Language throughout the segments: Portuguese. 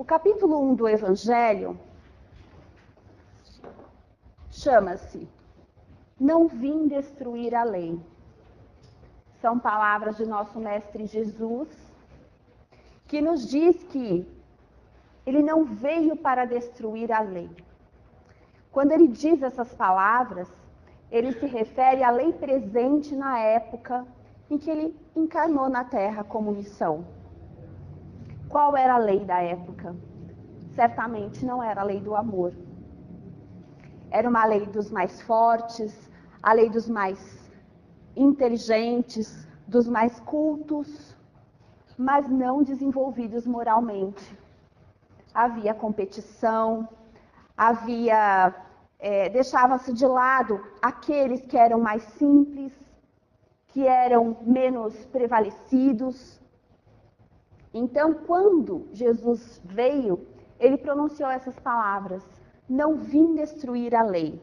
capítulo 1 do Evangelho chama-se Não Vim Destruir a Lei. São palavras de nosso Mestre Jesus, que nos diz que ele não veio para destruir a lei. Quando ele diz essas palavras, ele se refere à lei presente na época em que ele encarnou na Terra como missão. Qual era a lei da época? Certamente não era a lei do amor. Era uma lei dos mais fortes, a lei dos mais inteligentes, dos mais cultos, mas não desenvolvidos moralmente. Havia competição, deixava-se de lado aqueles que eram mais simples, que eram menos prevalecidos. Então, quando Jesus veio, ele pronunciou essas palavras: não vim destruir a lei,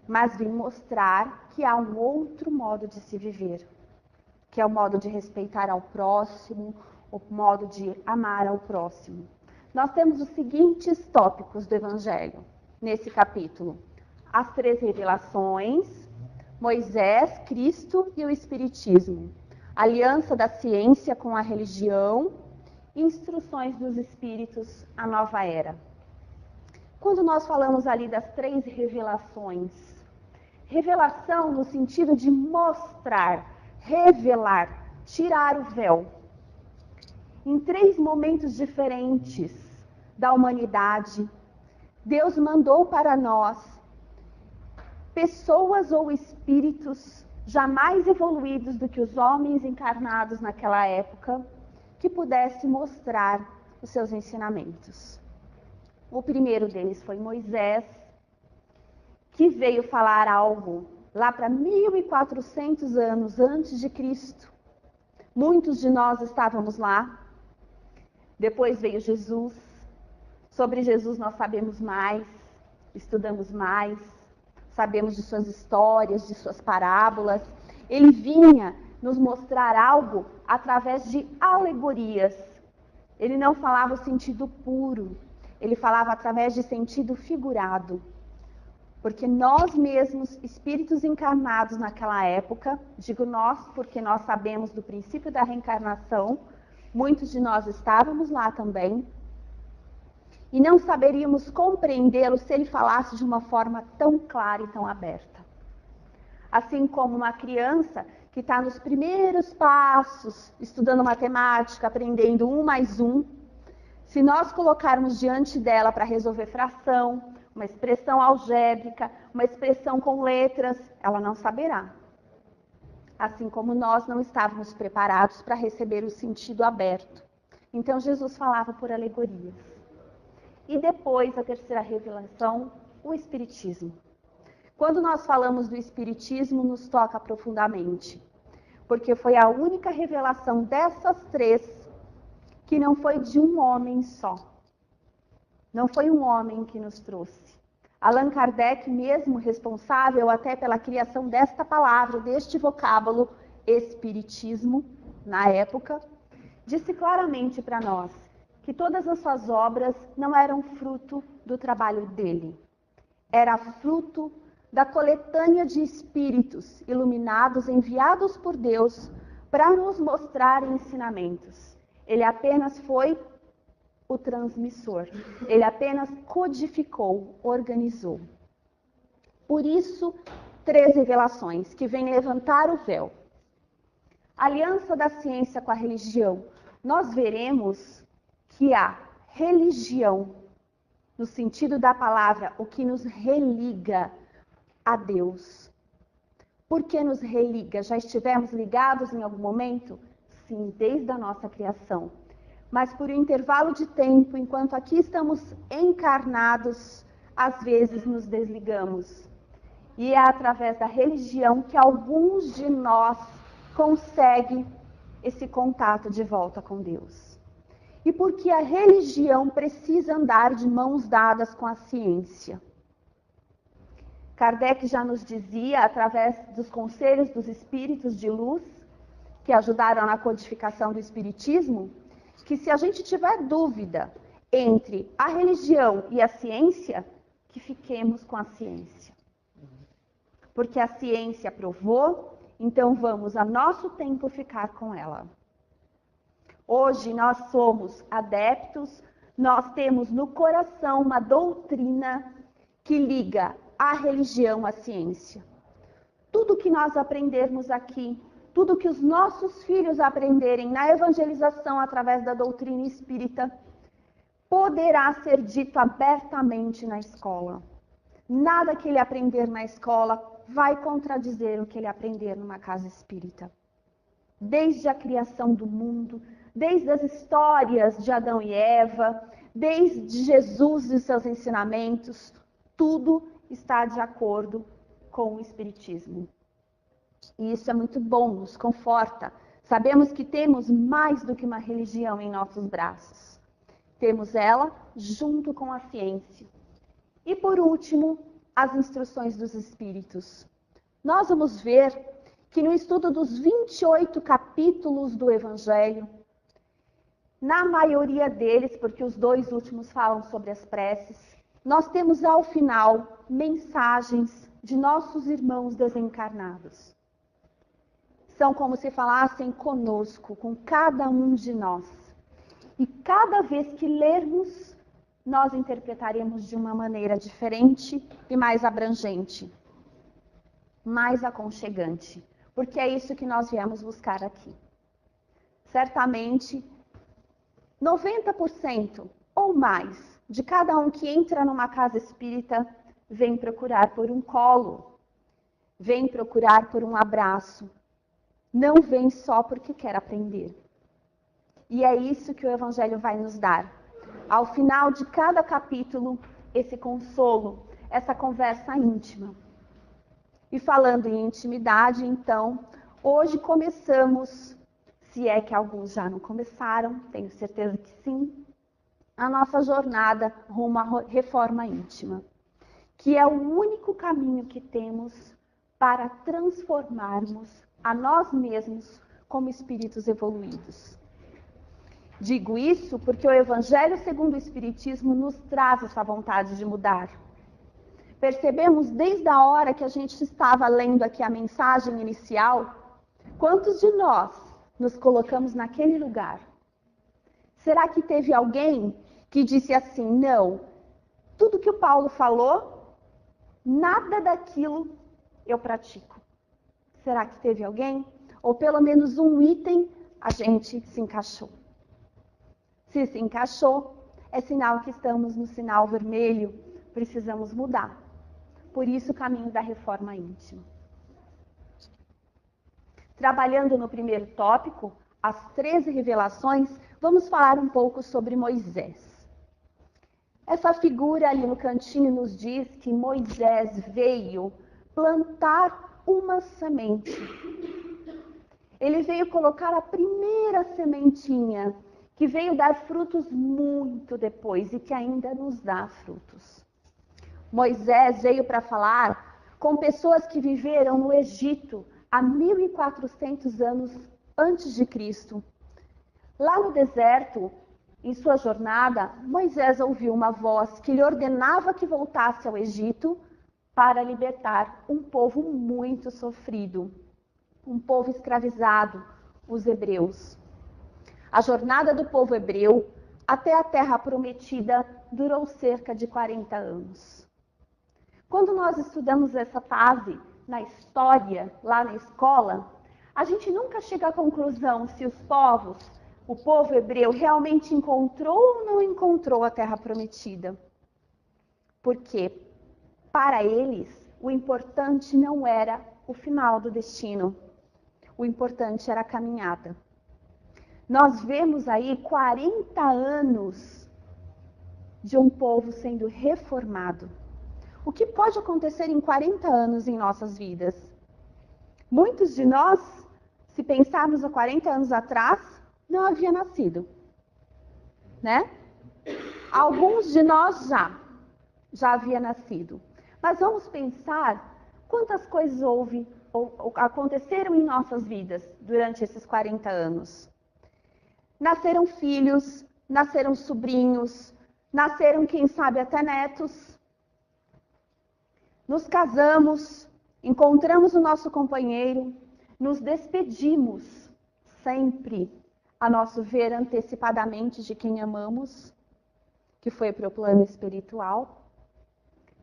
mas vim mostrar que há um outro modo de se viver, que é o modo de respeitar ao próximo, o modo de amar ao próximo. Nós temos os seguintes tópicos do Evangelho, nesse capítulo. As 3 revelações, Moisés, Cristo e o Espiritismo. Aliança da ciência com a religião, instruções dos Espíritos, a nova era. Quando nós falamos ali das 3 revelações, revelação no sentido de mostrar, revelar, tirar o véu. Em 3 momentos diferentes da humanidade, Deus mandou para nós pessoas ou espíritos jamais evoluídos do que os homens encarnados naquela época, que pudessem mostrar os seus ensinamentos. O primeiro deles foi Moisés, que veio falar algo lá para 1400 anos antes de Cristo. Muitos de nós estávamos lá. Depois veio Jesus. Sobre Jesus nós sabemos mais, estudamos mais, sabemos de suas histórias, de suas parábolas. Ele vinha nos mostrar algo através de alegorias. Ele não falava o sentido puro, ele falava através de sentido figurado. Porque nós mesmos, espíritos encarnados naquela época, digo nós porque nós sabemos do princípio da reencarnação, muitos de nós estávamos lá também, e não saberíamos compreendê-lo se ele falasse de uma forma tão clara e tão aberta. Assim como uma criança que está nos primeiros passos, estudando matemática, aprendendo 1 mais 1, se nós colocarmos diante dela para resolver fração, uma expressão algébrica, uma expressão com letras, ela não saberá. Assim como nós não estávamos preparados para receber o sentido aberto. Então Jesus falava por alegorias. E depois, a terceira revelação, o Espiritismo. Quando nós falamos do Espiritismo, nos toca profundamente. Porque foi a única revelação dessas 3 que não foi de um homem só. Não foi um homem que nos trouxe. Allan Kardec, mesmo responsável até pela criação desta palavra, deste vocábulo, Espiritismo, na época, disse claramente para nós que todas as suas obras não eram fruto do trabalho dele. Era fruto da coletânea de espíritos iluminados, enviados por Deus para nos mostrar ensinamentos. Ele apenas foi o transmissor. Ele apenas codificou, organizou. Por isso, 3 revelações que vêm levantar o véu. Aliança da ciência com a religião. Nós veremos que a religião, no sentido da palavra, o que nos religa a Deus. Por que nos religa? Já estivemos ligados em algum momento? Sim, desde a nossa criação. Mas por um intervalo de tempo, enquanto aqui estamos encarnados, às vezes nos desligamos. E é através da religião que alguns de nós conseguem esse contato de volta com Deus. E porque a religião precisa andar de mãos dadas com a ciência. Kardec já nos dizia, através dos conselhos dos espíritos de luz, que ajudaram na codificação do Espiritismo, que se a gente tiver dúvida entre a religião e a ciência, que fiquemos com a ciência. Porque a ciência provou, então vamos a nosso tempo ficar com ela. Hoje nós somos adeptos, nós temos no coração uma doutrina que liga a religião à ciência. Tudo que nós aprendermos aqui, tudo que os nossos filhos aprenderem na evangelização através da doutrina espírita, poderá ser dito abertamente na escola. Nada que ele aprender na escola vai contradizer o que ele aprender numa casa espírita. Desde a criação do mundo, desde as histórias de Adão e Eva, desde Jesus e seus ensinamentos, tudo está de acordo com o Espiritismo. E isso é muito bom, nos conforta. Sabemos que temos mais do que uma religião em nossos braços. Temos ela junto com a ciência. E por último, as instruções dos Espíritos. Nós vamos ver que no estudo dos 28 capítulos do Evangelho, na maioria deles, porque os 2 últimos falam sobre as preces, nós temos ao final mensagens de nossos irmãos desencarnados. São como se falassem conosco, com cada um de nós. E cada vez que lermos, nós interpretaremos de uma maneira diferente e mais abrangente, mais aconchegante, porque é isso que nós viemos buscar aqui. Certamente, 90% ou mais de cada um que entra numa casa espírita vem procurar por um colo, vem procurar por um abraço, não vem só porque quer aprender. E é isso que o Evangelho vai nos dar. Ao final de cada capítulo, esse consolo, essa conversa íntima. E falando em intimidade, então, hoje começamos, se é que alguns já não começaram, tenho certeza que sim, a nossa jornada rumo à reforma íntima, que é o único caminho que temos para transformarmos a nós mesmos como espíritos evoluídos. Digo isso porque o Evangelho segundo o Espiritismo nos traz essa vontade de mudar. Percebemos desde a hora que a gente estava lendo aqui a mensagem inicial, quantos de nós nos colocamos naquele lugar? Será que teve alguém que disse assim, não, tudo que o Paulo falou, nada daquilo eu pratico? Será que teve alguém? Ou pelo menos um item a gente se encaixou. Se se encaixou, é sinal que estamos no sinal vermelho, precisamos mudar. Por isso o caminho da reforma íntima. Trabalhando no primeiro tópico, as 13 revelações, vamos falar um pouco sobre Moisés. Essa figura ali no cantinho nos diz que Moisés veio plantar uma semente. Ele veio colocar a primeira sementinha, que veio dar frutos muito depois e que ainda nos dá frutos. Moisés veio para falar com pessoas que viveram no Egito há 1400 anos antes de Cristo. Lá no deserto, em sua jornada, Moisés ouviu uma voz que lhe ordenava que voltasse ao Egito para libertar um povo muito sofrido, um povo escravizado, os hebreus. A jornada do povo hebreu até a terra prometida durou cerca de 40 anos. Quando nós estudamos essa fase na história, lá na escola, a gente nunca chega à conclusão se os povos, o povo hebreu realmente encontrou ou não encontrou a terra prometida. Porque, para eles, o importante não era o final do destino. O importante era a caminhada. Nós vemos aí 40 anos de um povo sendo reformado. O que pode acontecer em 40 anos em nossas vidas? Muitos de nós, se pensarmos há 40 anos atrás, não havia nascido, né? Alguns de nós já havia nascido. Mas vamos pensar quantas coisas houve ou aconteceram em nossas vidas durante esses 40 anos. Nasceram filhos, nasceram sobrinhos, nasceram, quem sabe, até netos. Nos casamos, encontramos o nosso companheiro, nos despedimos sempre, a nosso ver, antecipadamente de quem amamos, que foi para o plano espiritual.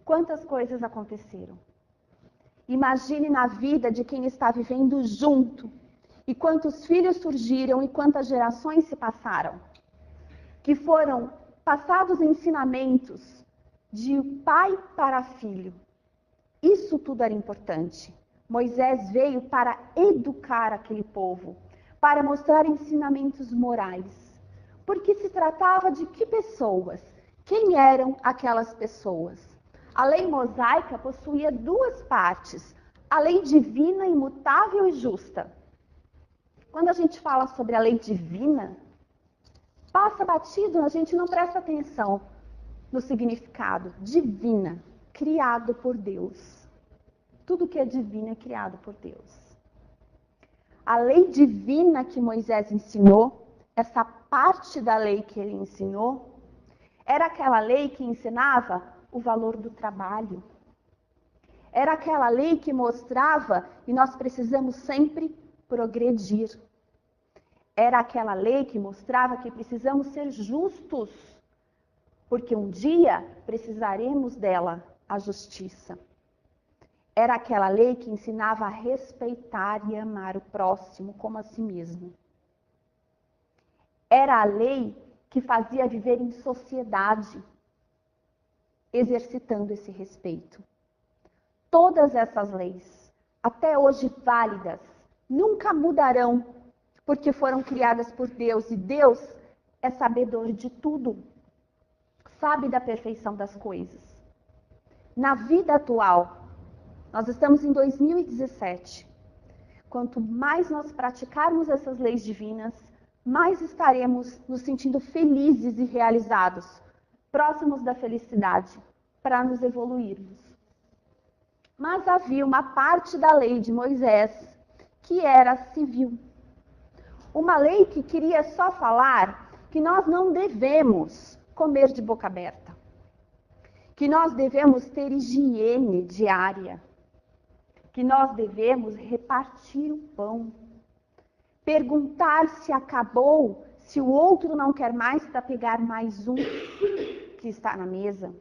Quantas coisas aconteceram? Imagine na vida de quem está vivendo junto, e quantos filhos surgiram e quantas gerações se passaram, que foram passados ensinamentos de pai para filho. Isso tudo era importante. Moisés veio para educar aquele povo, para mostrar ensinamentos morais. Porque se tratava de que pessoas? Quem eram aquelas pessoas? A lei mosaica possuía duas partes: a lei divina, imutável e justa. Quando a gente fala sobre a lei divina, passa batido, a gente não presta atenção no significado. Divina, criado por Deus. Tudo que é divino é criado por Deus. A lei divina que Moisés ensinou, essa parte da lei que ele ensinou, era aquela lei que ensinava o valor do trabalho. Era aquela lei que mostrava que nós precisamos sempre progredir. Era aquela lei que mostrava que precisamos ser justos, porque um dia precisaremos dela, a justiça. Era aquela lei que ensinava a respeitar e amar o próximo como a si mesmo. Era a lei que fazia viver em sociedade, exercitando esse respeito. Todas essas leis, até hoje válidas, nunca mudarão, porque foram criadas por Deus, e Deus é sabedor de tudo, sabe da perfeição das coisas. Na vida atual, nós estamos em 2017. Quanto mais nós praticarmos essas leis divinas, mais estaremos nos sentindo felizes e realizados, próximos da felicidade, para nos evoluirmos. Mas havia uma parte da lei de Moisés que era civil. Uma lei que queria só falar que nós não devemos comer de boca aberta, que nós devemos ter higiene diária, que nós devemos repartir o pão, perguntar se acabou, se o outro não quer mais, para pegar mais um que está na mesa,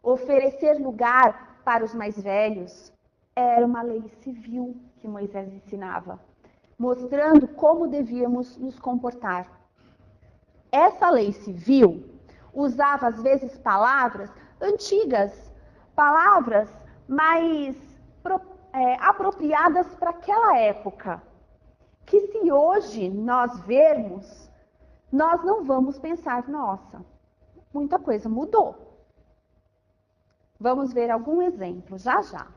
oferecer lugar para os mais velhos. Era uma lei civil que Moisés ensinava, mostrando como devíamos nos comportar. Essa lei civil usava, às vezes, palavras antigas, palavras mais apropriadas para aquela época, que se hoje nós vermos, nós não vamos pensar, nossa, muita coisa mudou. Vamos ver algum exemplo, já já.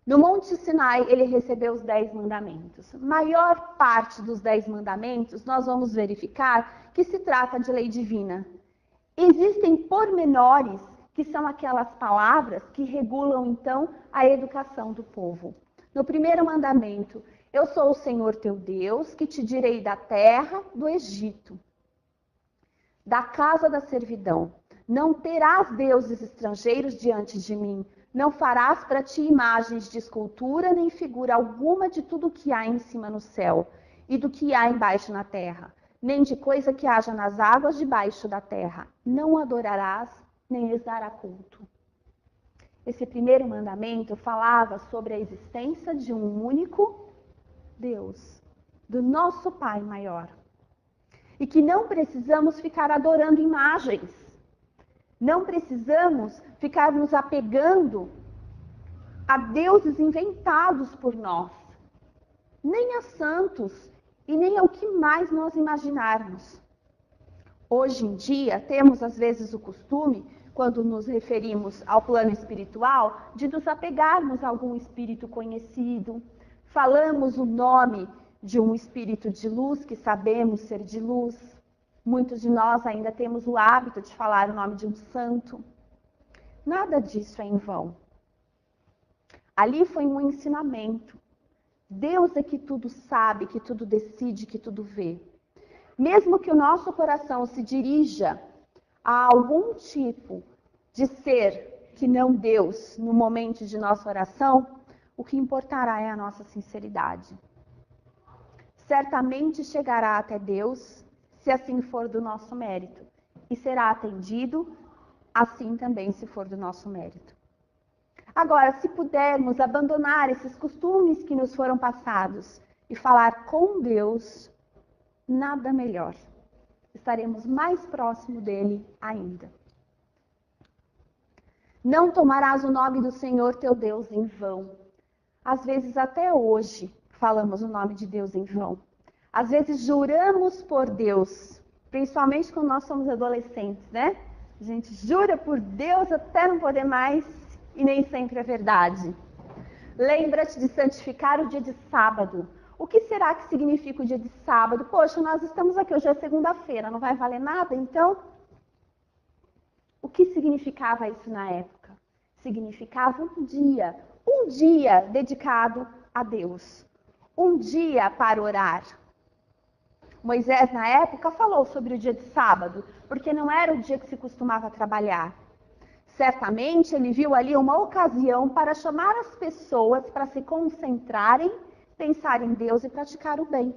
No Monte Sinai, ele recebeu os 10 mandamentos. Maior parte dos 10 mandamentos, nós vamos verificar que se trata de lei divina. Existem pormenores, que são aquelas palavras que regulam, então, a educação do povo. No primeiro mandamento, eu sou o Senhor teu Deus, que te tirei da terra do Egito, da casa da servidão. Não terás deuses estrangeiros diante de mim. Não farás para ti imagens de escultura, nem figura alguma de tudo que há em cima no céu, e do que há embaixo na terra, nem de coisa que haja nas águas debaixo da terra. Não adorarás, nem lhes dará culto. Esse primeiro mandamento falava sobre a existência de um único Deus, do nosso Pai maior. E que não precisamos ficar adorando imagens. Não precisamos ficar nos apegando a deuses inventados por nós, nem a santos e nem ao que mais nós imaginarmos. Hoje em dia, temos às vezes o costume, quando nos referimos ao plano espiritual, de nos apegarmos a algum espírito conhecido. Falamos o nome de um espírito de luz que sabemos ser de luz. Muitos de nós ainda temos o hábito de falar o nome de um santo. Nada disso é em vão. Ali foi um ensinamento. Deus é que tudo sabe, que tudo decide, que tudo vê. Mesmo que o nosso coração se dirija a algum tipo de ser que não Deus no momento de nossa oração, o que importará é a nossa sinceridade. Certamente chegará até Deus, se assim for do nosso mérito, e será atendido, assim também se for do nosso mérito. Agora, se pudermos abandonar esses costumes que nos foram passados e falar com Deus, nada melhor. Estaremos mais próximo dele ainda. Não tomarás o nome do Senhor teu Deus em vão. Às vezes, até hoje, falamos o nome de Deus em vão. Às vezes, juramos por Deus, principalmente quando nós somos adolescentes, né? A gente jura por Deus até não poder mais e nem sempre é verdade. Lembra-te de santificar o dia de sábado. O que será que significa o dia de sábado? Poxa, nós estamos aqui, hoje é segunda-feira, não vai valer nada, então? O que significava isso na época? Significava um dia dedicado a Deus. Um dia para orar. Moisés, na época, falou sobre o dia de sábado, porque não era o dia que se costumava trabalhar. Certamente, ele viu ali uma ocasião para chamar as pessoas para se concentrarem, pensar em Deus e praticar o bem.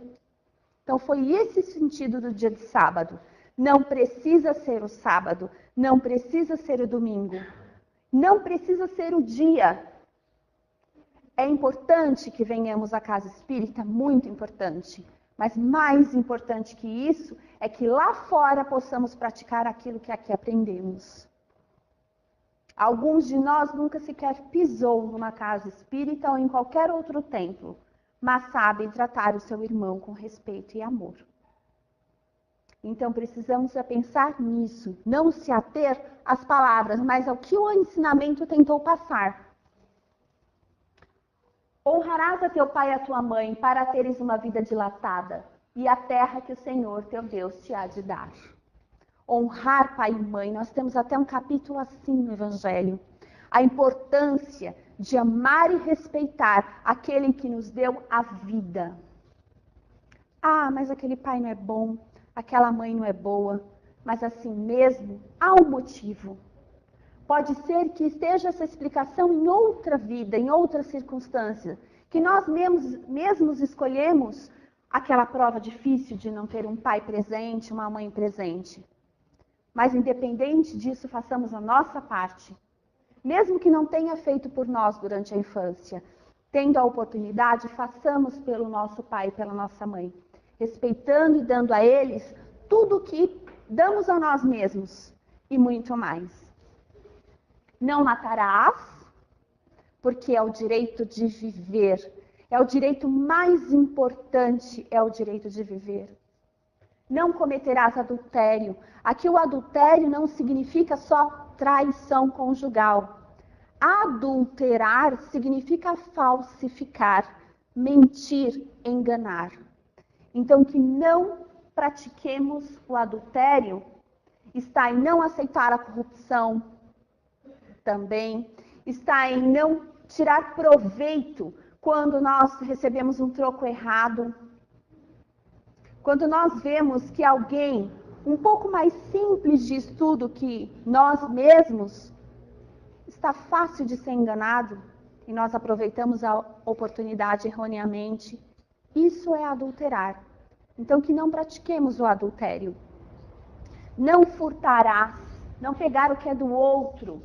Então, foi esse o sentido do dia de sábado. Não precisa ser o sábado, não precisa ser o domingo, não precisa ser o dia. É importante que venhamos à casa espírita, muito importante. Mas mais importante que isso é que lá fora possamos praticar aquilo que aqui aprendemos. Alguns de nós nunca sequer pisou numa casa espírita ou em qualquer outro templo, mas sabem tratar o seu irmão com respeito e amor. Então precisamos pensar nisso, não se ater às palavras, mas ao que o ensinamento tentou passar. Honrarás a teu pai e a tua mãe para teres uma vida dilatada e a terra que o Senhor teu Deus te há de dar. Honrar pai e mãe, nós temos até um capítulo assim no Evangelho. A importância de amar e respeitar aquele que nos deu a vida. Ah, mas aquele pai não é bom, aquela mãe não é boa, mas assim mesmo há um motivo. Pode ser que esteja essa explicação em outra vida, em outra circunstância, que nós mesmos escolhemos aquela prova difícil de não ter um pai presente, uma mãe presente. Mas independente disso, façamos a nossa parte. Mesmo que não tenha feito por nós durante a infância, tendo a oportunidade, façamos pelo nosso pai e pela nossa mãe, respeitando e dando a eles tudo o que damos a nós mesmos e muito mais. Não matarás, porque é o direito de viver. É o direito mais importante, é o direito de viver. Não cometerás adultério. Aqui o adultério não significa só traição conjugal. Adulterar significa falsificar, mentir, enganar. Então, que não pratiquemos o adultério está em não aceitar a corrupção também, está em não tirar proveito quando nós recebemos um troco errado. Quando nós vemos que alguém um pouco mais simples de estudo que nós mesmos está fácil de ser enganado e nós aproveitamos a oportunidade erroneamente, isso é adulterar. Então, que não pratiquemos o adultério. Não furtarás, não pegar o que é do outro.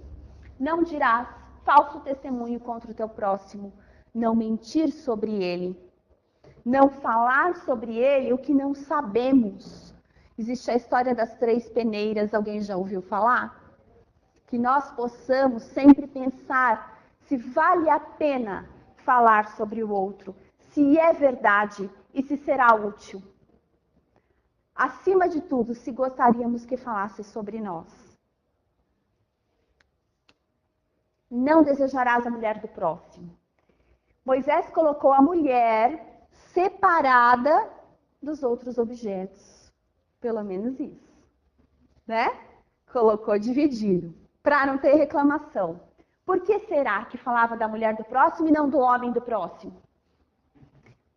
Não dirás falso testemunho contra o teu próximo. Não mentir sobre ele. Não falar sobre ele o que não sabemos. Existe a história das 3 peneiras, alguém já ouviu falar? Que nós possamos sempre pensar se vale a pena falar sobre o outro, se é verdade e se será útil. Acima de tudo, se gostaríamos que falasse sobre nós. Não desejarás a mulher do próximo. Moisés colocou a mulher separada dos outros objetos. Pelo menos isso. Né? Colocou dividido, para não ter reclamação. Por que será que falava da mulher do próximo e não do homem do próximo?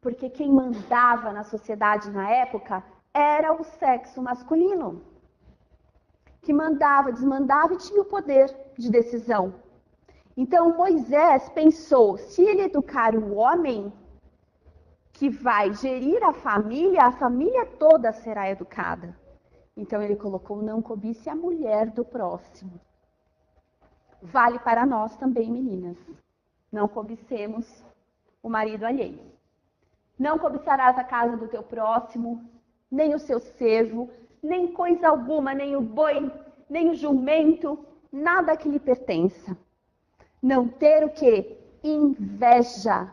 Porque quem mandava na sociedade na época era o sexo masculino, que mandava, desmandava e tinha o poder de decisão. Então Moisés pensou, se ele educar o homem que vai gerir a família toda será educada. Então ele colocou, não cobice a mulher do próximo. Vale para nós também, meninas. Não cobicemos o marido alheio. Não cobiçarás a casa do teu próximo, nem o seu servo, nem coisa alguma, nem o boi, nem o jumento, nada que lhe pertença. Não ter o quê? Inveja.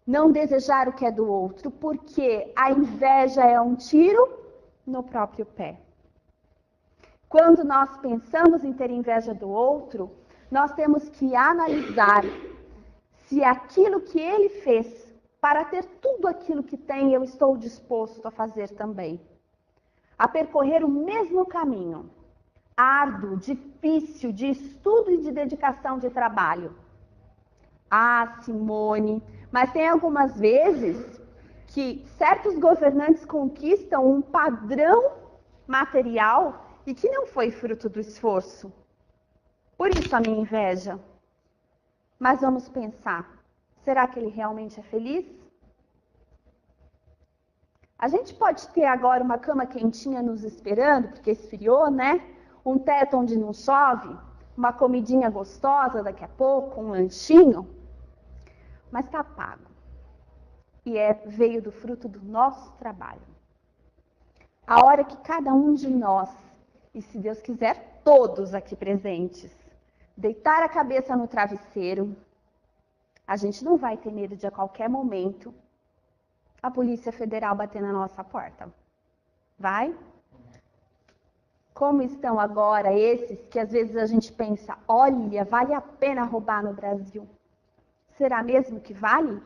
Não desejar o que é do outro, porque a inveja é um tiro no próprio pé. Quando nós pensamos em ter inveja do outro, nós temos que analisar se aquilo que ele fez para ter tudo aquilo que tem, eu estou disposto a fazer também. A percorrer o mesmo caminho, árduo, difícil, de estudo e de dedicação de trabalho. Ah, Simone, mas tem algumas vezes que certos governantes conquistam um padrão material e que não foi fruto do esforço. Por isso a minha inveja. Mas vamos pensar, será que ele realmente é feliz? A gente pode ter agora uma cama quentinha nos esperando, porque esfriou, né? Um teto onde não chove, uma comidinha gostosa daqui a pouco, um lanchinho. Mas está pago. E veio do fruto do nosso trabalho. A hora que cada um de nós, e se Deus quiser, todos aqui presentes, deitar a cabeça no travesseiro, a gente não vai ter medo de a qualquer momento a Polícia Federal bater na nossa porta. Vai? Como estão agora esses que às vezes a gente pensa, olha, vale a pena roubar no Brasil. Será mesmo que vale?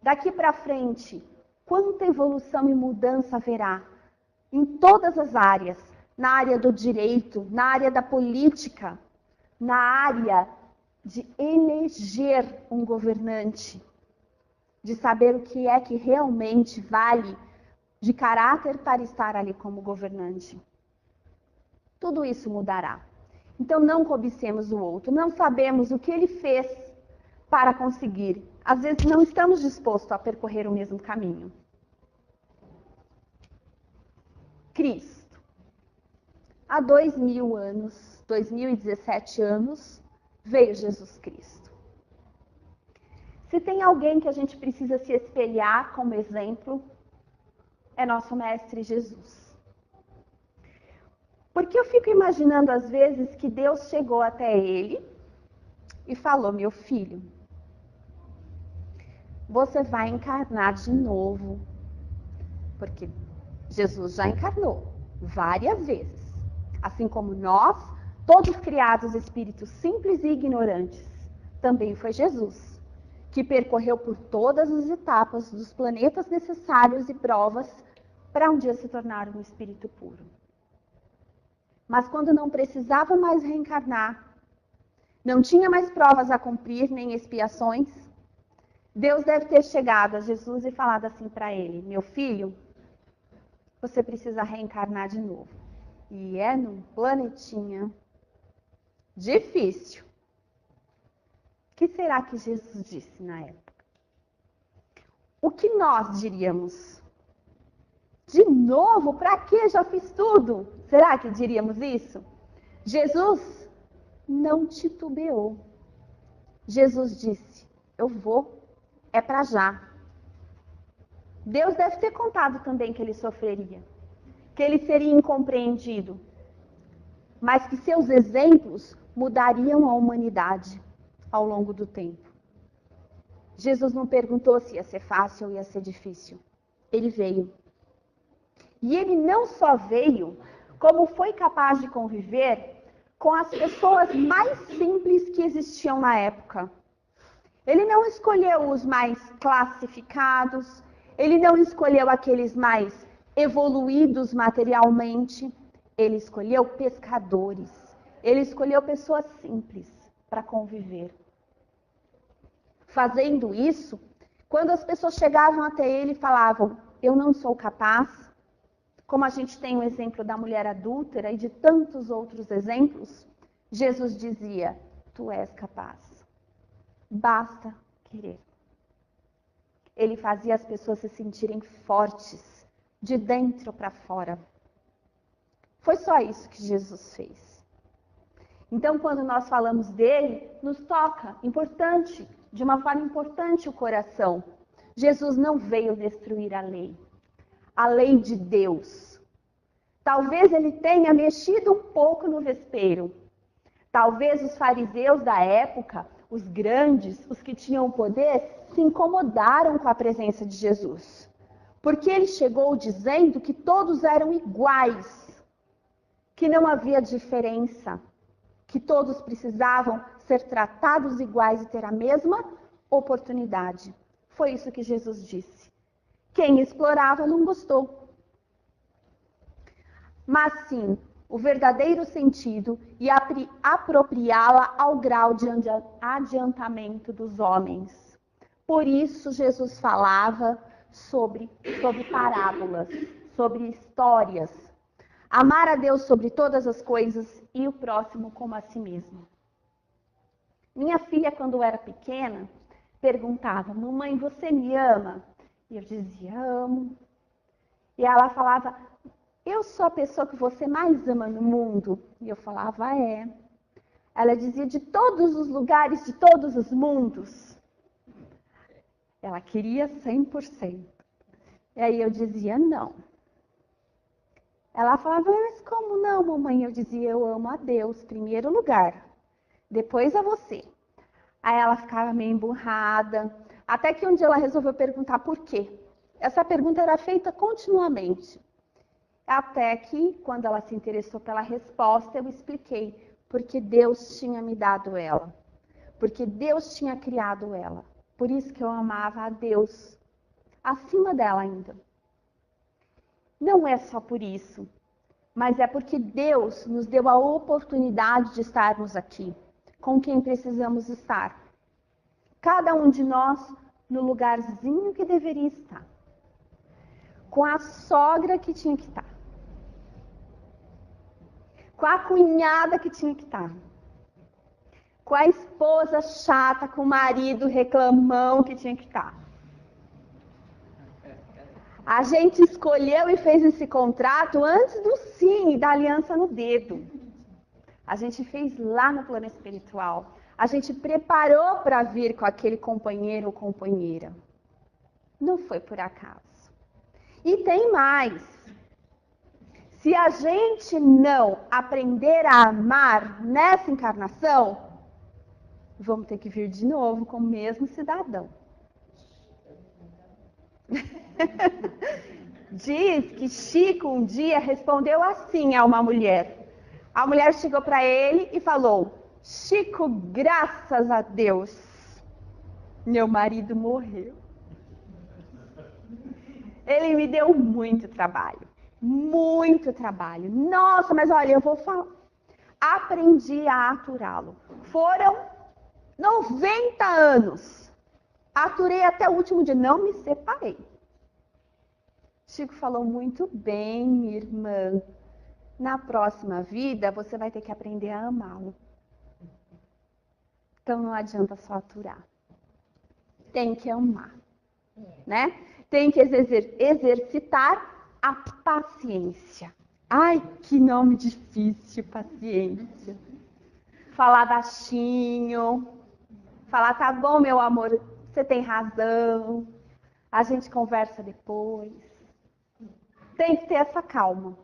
Daqui para frente, quanta evolução e mudança haverá em todas as áreas, na área do direito, na área da política, na área de eleger um governante, de saber o que é que realmente vale de caráter para estar ali como governante. Tudo isso mudará. Então não cobicemos o outro, não sabemos o que ele fez para conseguir. Às vezes não estamos dispostos a percorrer o mesmo caminho. Cristo. Há 2000 anos, 2017 anos, veio Jesus Cristo. Se tem alguém que a gente precisa se espelhar como exemplo, é nosso Mestre Jesus. Porque eu fico imaginando às vezes que Deus chegou até ele e falou, meu filho, você vai encarnar de novo. Porque Jesus já encarnou várias vezes. Assim como nós, todos criados espíritos simples e ignorantes, também foi Jesus, que percorreu por todas as etapas dos planetas necessários e provas para um dia se tornar um espírito puro. Mas quando não precisava mais reencarnar, não tinha mais provas a cumprir, nem expiações, Deus deve ter chegado a Jesus e falado assim para ele, meu filho, você precisa reencarnar de novo. E é num planetinha difícil. O que será que Jesus disse na época? O que nós diríamos? De novo? Para quê? Já fiz tudo. Será que diríamos isso? Jesus não titubeou. Jesus disse, eu vou, é para já. Deus deve ter contado também que ele sofreria, que ele seria incompreendido, mas que seus exemplos mudariam a humanidade ao longo do tempo. Jesus não perguntou se ia ser fácil ou ia ser difícil. Ele veio. E ele não só veio, como foi capaz de conviver com as pessoas mais simples que existiam na época. Ele não escolheu os mais classificados, ele não escolheu aqueles mais evoluídos materialmente, ele escolheu pescadores, ele escolheu pessoas simples para conviver. Fazendo isso, Quando as pessoas chegavam até ele e falavam, eu não sou capaz, como a gente tem o exemplo da mulher adúltera e de tantos outros exemplos, Jesus dizia, tu és capaz, basta querer. Ele fazia as pessoas se sentirem fortes, de dentro para fora. Foi só isso que Jesus fez. Então, quando nós falamos dele, nos toca, importante, de uma forma importante o coração. Jesus não veio destruir a lei de Deus. Talvez ele tenha mexido um pouco no vespeiro. Talvez os fariseus da época, os grandes, os que tinham poder, se incomodaram com a presença de Jesus. Porque ele chegou dizendo que todos eram iguais, que não havia diferença, que todos precisavam ser tratados iguais e ter a mesma oportunidade. Foi isso que Jesus disse. Quem explorava não gostou. Mas sim, o verdadeiro sentido e apropriá-la ao grau de adiantamento dos homens. Por isso Jesus falava sobre parábolas, sobre histórias. Amar a Deus sobre todas as coisas e o próximo como a si mesmo. Minha filha, quando era pequena, perguntava, mamãe, você me ama? E eu dizia, amo. E ela falava, eu sou a pessoa que você mais ama no mundo? E eu falava, é. Ela dizia, de todos os lugares, de todos os mundos. Ela queria 100%. E aí eu dizia, não. Ela falava, mas como não, mamãe? Eu dizia, eu amo a Deus, em primeiro lugar. Depois a você. Aí ela ficava meio emburrada. Até que um dia ela resolveu perguntar por quê. Essa pergunta era feita continuamente. Até que, quando ela se interessou pela resposta, eu expliquei. Porque Deus tinha me dado ela. Porque Deus tinha criado ela. Por isso que eu amava a Deus. Acima dela ainda. Não é só por isso, mas é porque Deus nos deu a oportunidade de estarmos aqui, com quem precisamos estar. Cada um de nós no lugarzinho que deveria estar. Com a sogra que tinha que estar. Com a cunhada que tinha que estar. Com a esposa chata, com o marido reclamão que tinha que estar. A gente escolheu e fez esse contrato antes do sim e da aliança no dedo. A gente fez lá no plano espiritual. A gente preparou para vir com aquele companheiro ou companheira. Não foi por acaso. E tem mais. Se a gente não aprender a amar nessa encarnação, vamos ter que vir de novo com o mesmo cidadão. Diz que Chico um dia respondeu assim a uma mulher. A mulher chegou para ele e falou, Chico, graças a Deus, meu marido morreu. Ele me deu muito trabalho. Muito trabalho. Nossa, mas olha, eu vou falar. Aprendi a aturá-lo. Foram 90 anos. Aturei até o último dia, não me separei. Chico falou muito bem, minha irmã. Na próxima vida, você vai ter que aprender a amá-lo. Então não adianta só aturar. Tem que amar, né? Tem que exercitar a paciência. Ai, que nome difícil, paciência. Falar baixinho. Falar, tá bom, meu amor, você tem razão. A gente conversa depois. Tem que ter essa calma.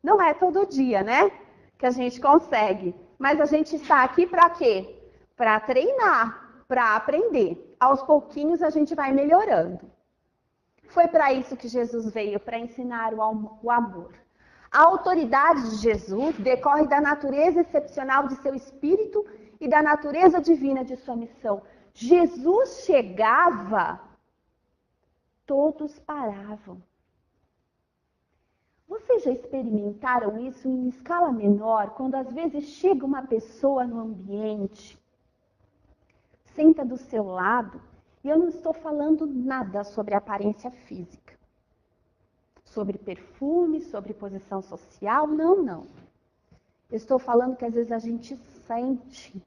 Não é todo dia, né? Que a gente consegue. Mas a gente está aqui para quê? Para treinar, para aprender. Aos pouquinhos a gente vai melhorando. Foi para isso que Jesus veio, para ensinar o amor. A autoridade de Jesus decorre da natureza excepcional de seu espírito e da natureza divina de sua missão. Jesus chegava, todos paravam. Vocês já experimentaram isso em escala menor, quando às vezes chega uma pessoa no ambiente, senta do seu lado E eu não estou falando nada sobre aparência física, sobre perfume, sobre posição social, não. Eu estou falando que às vezes a gente sente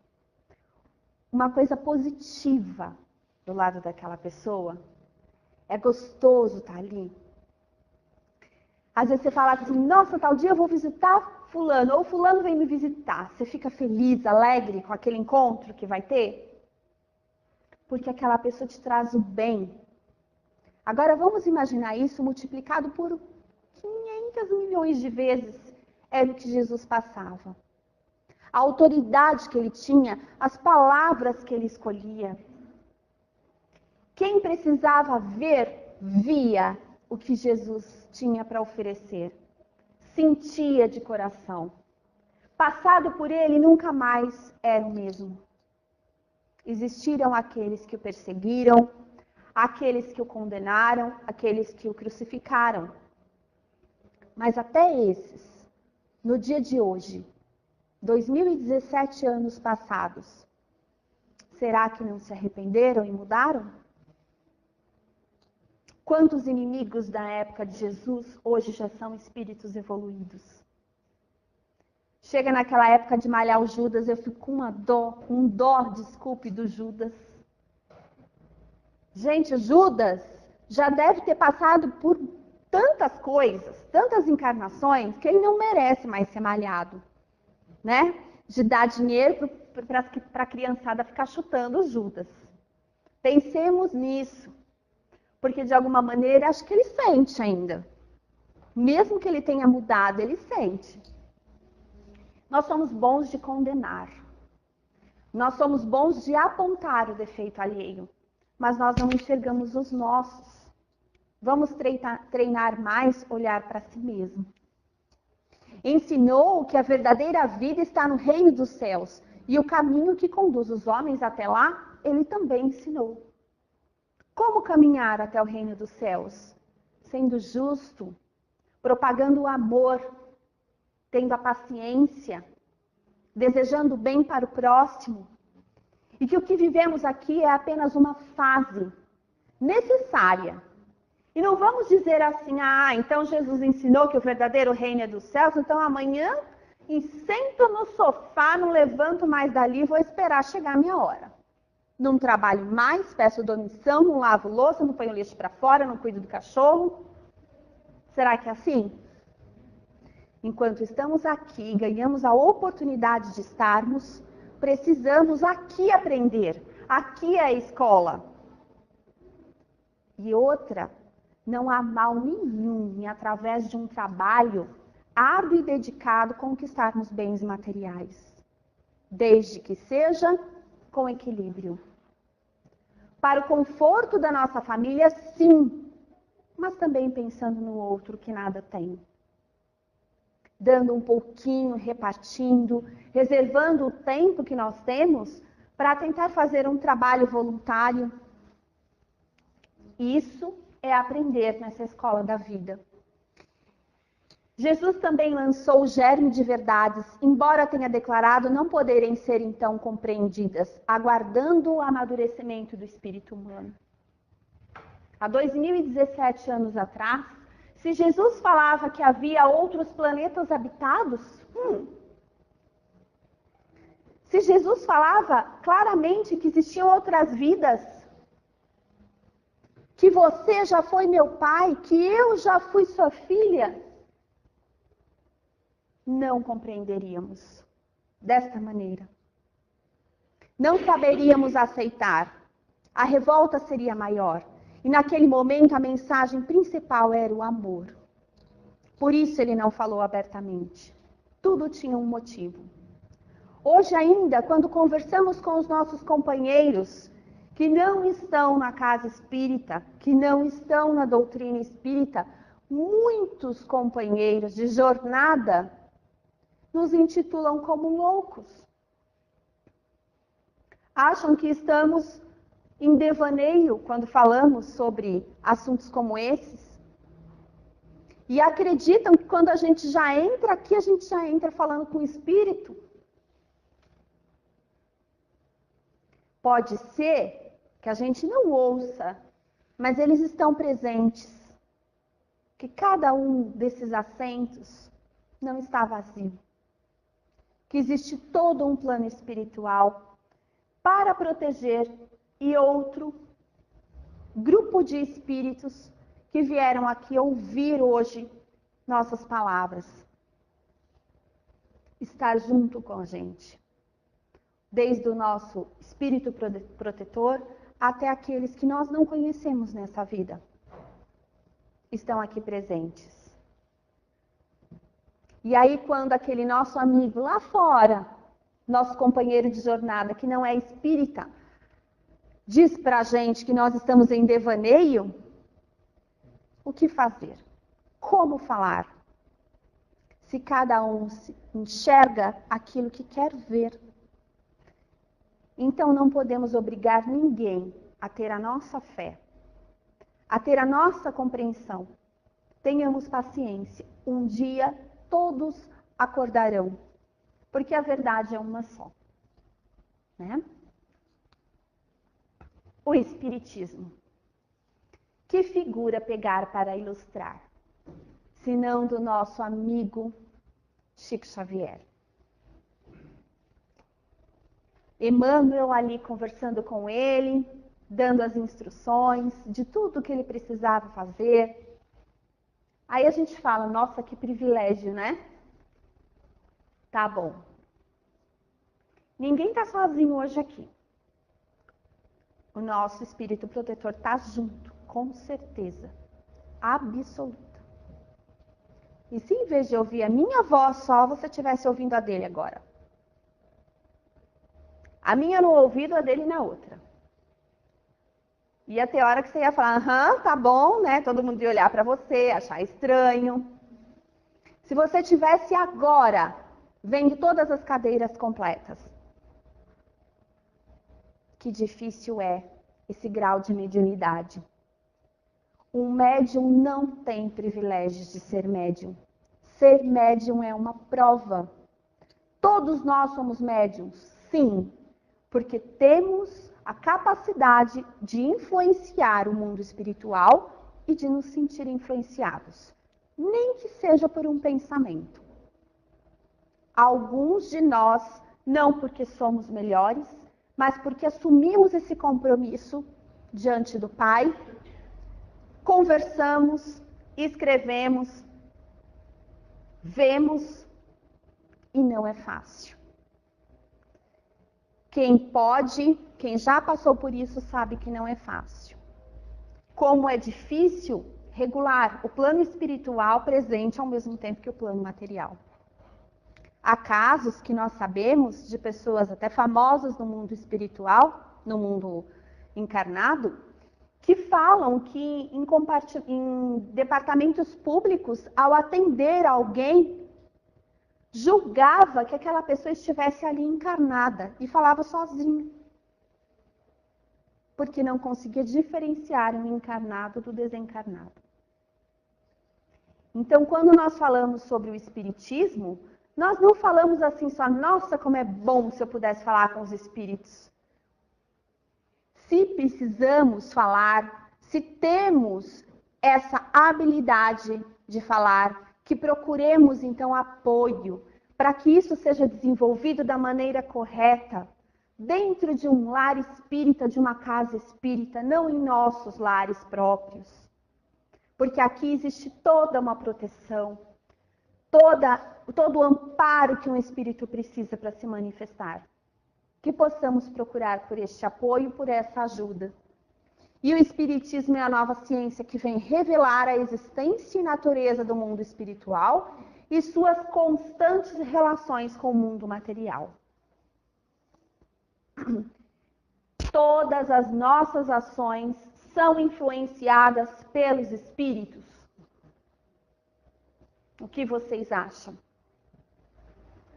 uma coisa positiva do lado daquela pessoa. É gostoso estar ali. Às vezes você fala assim, nossa, tal dia eu vou visitar fulano, ou fulano vem me visitar. Você fica feliz, alegre com aquele encontro que vai ter? Porque aquela pessoa te traz o bem. Agora vamos imaginar isso multiplicado por 500 milhões de vezes. Era o que Jesus passava. A autoridade que ele tinha, as palavras que ele escolhia. Quem precisava ver, via o que Jesus tinha para oferecer. Sentia de coração. Passado por ele, nunca mais era o mesmo. Existiram aqueles que o perseguiram, aqueles que o condenaram, aqueles que o crucificaram. Mas até esses, no dia de hoje, 2017 anos passados, será que não se arrependeram e mudaram? Quantos inimigos da época de Jesus hoje já são espíritos evoluídos? Chega naquela época de malhar o Judas, eu fico com um dó, desculpe, do Judas. Gente, o Judas já deve ter passado por tantas coisas, tantas encarnações, que ele não merece mais ser malhado, né? De dar dinheiro para a criançada ficar chutando o Judas. Pensemos nisso, porque de alguma maneira acho que ele sente ainda. Mesmo que ele tenha mudado, ele sente. Nós somos bons de condenar. Nós somos bons de apontar o defeito alheio, mas nós não enxergamos os nossos. Vamos treinar mais olhar para si mesmo. Ensinou que a verdadeira vida está no reino dos céus, e o caminho que conduz os homens até lá, ele também ensinou. Como caminhar até o reino dos céus? Sendo justo, propagando o amor, tendo a paciência, desejando o bem para o próximo. E que o que vivemos aqui é apenas uma fase necessária. E não vamos dizer assim, então Jesus ensinou que o verdadeiro reino é dos céus, então amanhã sento no sofá, não levanto mais dali, vou esperar chegar a minha hora. Não trabalho mais, peço demissão, não lavo louça, não ponho lixo para fora, não cuido do cachorro. Será que é assim? Enquanto estamos aqui, ganhamos a oportunidade de estarmos, precisamos aqui aprender. Aqui é a escola. E outra, não há mal nenhum em, através de um trabalho árduo e dedicado, conquistarmos bens materiais. Desde que seja com equilíbrio. Para o conforto da nossa família, sim, mas também pensando no outro que nada tem. Dando um pouquinho, repartindo, reservando o tempo que nós temos para tentar fazer um trabalho voluntário. Isso é aprender nessa escola da vida. Jesus também lançou o germe de verdades, embora tenha declarado não poderem ser então compreendidas, aguardando o amadurecimento do espírito humano. Há 2017 anos atrás, se Jesus falava que havia outros planetas habitados, se Jesus falava claramente que existiam outras vidas, que você já foi meu pai, que eu já fui sua filha, não compreenderíamos desta maneira. Não saberíamos aceitar. A revolta seria maior. E naquele momento a mensagem principal era o amor. Por isso ele não falou abertamente. Tudo tinha um motivo. Hoje ainda, quando conversamos com os nossos companheiros que não estão na casa espírita, que não estão na doutrina espírita, muitos companheiros de jornada nos intitulam como loucos. Acham que estamos em devaneio quando falamos sobre assuntos como esses. E acreditam que quando a gente já entra aqui, a gente já entra falando com o espírito. Pode ser que a gente não ouça, mas eles estão presentes. Que cada um desses assentos não está vazio. Que existe todo um plano espiritual para proteger e outro grupo de espíritos que vieram aqui ouvir hoje nossas palavras. Estar junto com a gente. Desde o nosso espírito protetor até aqueles que nós não conhecemos nessa vida. Estão aqui presentes. E aí, quando aquele nosso amigo lá fora, nosso companheiro de jornada, que não é espírita, diz pra gente que nós estamos em devaneio, o que fazer? Como falar? Se cada um enxerga aquilo que quer ver. Então, não podemos obrigar ninguém a ter a nossa fé, a ter a nossa compreensão. Tenhamos paciência. Um dia todos acordarão, porque a verdade é uma só, né? O Espiritismo. Que figura pegar para ilustrar, senão do nosso amigo Chico Xavier? Emmanuel ali conversando com ele, dando as instruções de tudo que ele precisava fazer. Aí a gente fala, nossa, que privilégio, né? Tá bom. Ninguém tá sozinho hoje aqui. O nosso espírito protetor tá junto, com certeza, absoluta. E se em vez de ouvir a minha voz só, você estivesse ouvindo a dele agora? A minha no ouvido, a dele na outra. Ia ter hora que você ia falar, aham, tá bom, né? Todo mundo ia olhar para você, achar estranho. Se você tivesse agora, vendo todas as cadeiras completas, que difícil é esse grau de mediunidade. Um médium não tem privilégios de ser médium. Ser médium é uma prova. Todos nós somos médiums, sim, porque temos a capacidade de influenciar o mundo espiritual e de nos sentir influenciados, nem que seja por um pensamento. Alguns de nós, não porque somos melhores, mas porque assumimos esse compromisso diante do Pai, conversamos, escrevemos, vemos, e não é fácil. Quem pode, quem já passou por isso, sabe que não é fácil. Como é difícil regular o plano espiritual presente ao mesmo tempo que o plano material. Há casos que nós sabemos de pessoas até famosas no mundo espiritual, no mundo encarnado, que falam que em departamentos públicos, ao atender alguém, julgava que aquela pessoa estivesse ali encarnada e falava sozinho. Porque não conseguia diferenciar o encarnado do desencarnado. Então, quando nós falamos sobre o Espiritismo, nós não falamos assim só, nossa, como é bom se eu pudesse falar com os espíritos. Se precisamos falar, se temos essa habilidade de falar, que procuremos então apoio para que isso seja desenvolvido da maneira correta, dentro de um lar espírita, de uma casa espírita, não em nossos lares próprios. Porque aqui existe toda uma proteção, todo o amparo que um espírito precisa para se manifestar. Que possamos procurar por este apoio, por essa ajuda. E o Espiritismo é a nova ciência que vem revelar a existência e natureza do mundo espiritual e suas constantes relações com o mundo material. Todas as nossas ações são influenciadas pelos espíritos. O que vocês acham?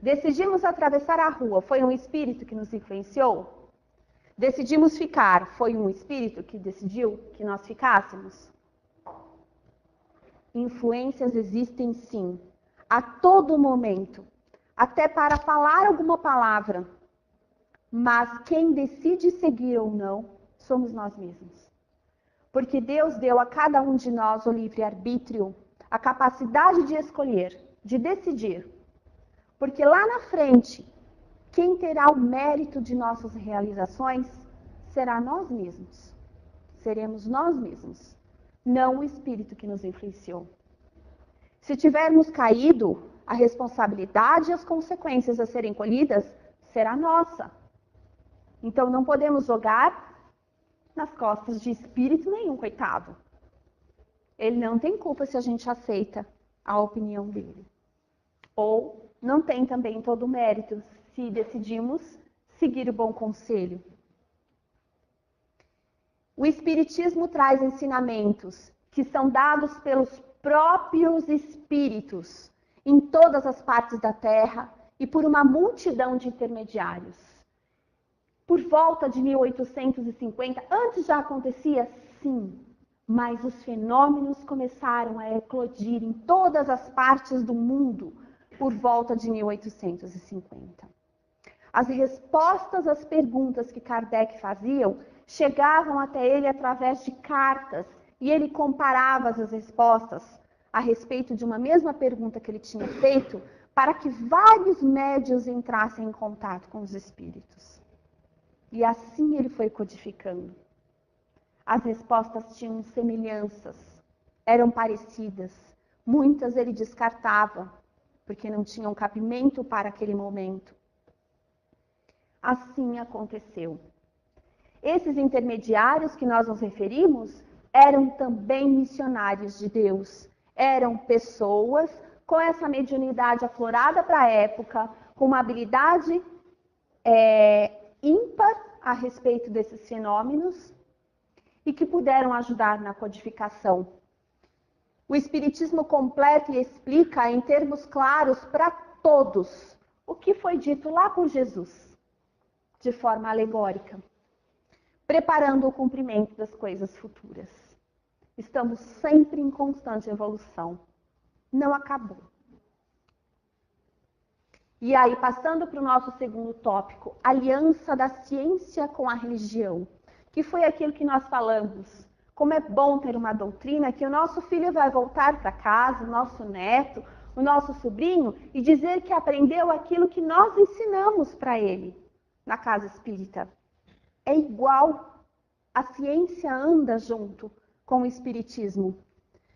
Decidimos atravessar a rua, foi um espírito que nos influenciou? Decidimos ficar, foi um espírito que decidiu que nós ficássemos? Influências existem sim, a todo momento, até para falar alguma palavra. Mas quem decide seguir ou não somos nós mesmos. Porque Deus deu a cada um de nós o livre-arbítrio, a capacidade de escolher, de decidir. Porque lá na frente, quem terá o mérito de nossas realizações será nós mesmos. Seremos nós mesmos, não o Espírito que nos influenciou. Se tivermos caído, a responsabilidade e as consequências a serem colhidas será nossa. Então não podemos jogar nas costas de espírito nenhum, coitado. Ele não tem culpa se a gente aceita a opinião dele. Ou não tem também todo o mérito se decidimos seguir o bom conselho. O Espiritismo traz ensinamentos que são dados pelos próprios espíritos em todas as partes da Terra e por uma multidão de intermediários. Por volta de 1850, antes já acontecia? Sim, mas os fenômenos começaram a eclodir em todas as partes do mundo por volta de 1850. As respostas às perguntas que Kardec fazia chegavam até ele através de cartas e ele comparava as respostas a respeito de uma mesma pergunta que ele tinha feito para que vários médiuns entrassem em contato com os espíritos. E assim ele foi codificando. As respostas tinham semelhanças, eram parecidas. Muitas ele descartava, porque não tinham cabimento para aquele momento. Assim aconteceu. Esses intermediários que nós nos referimos eram também missionários de Deus. Eram pessoas com essa mediunidade aflorada para a época, com uma habilidade ímpar a respeito desses fenômenos e que puderam ajudar na codificação. O Espiritismo completa e explica em termos claros para todos o que foi dito lá por Jesus, de forma alegórica, preparando o cumprimento das coisas futuras. Estamos sempre em constante evolução. Não acabou. E aí, passando para o nosso segundo tópico, aliança da ciência com a religião, que foi aquilo que nós falamos. Como é bom ter uma doutrina que o nosso filho vai voltar para casa, o nosso neto, o nosso sobrinho, e dizer que aprendeu aquilo que nós ensinamos para ele na casa espírita. É igual. A ciência anda junto com o espiritismo.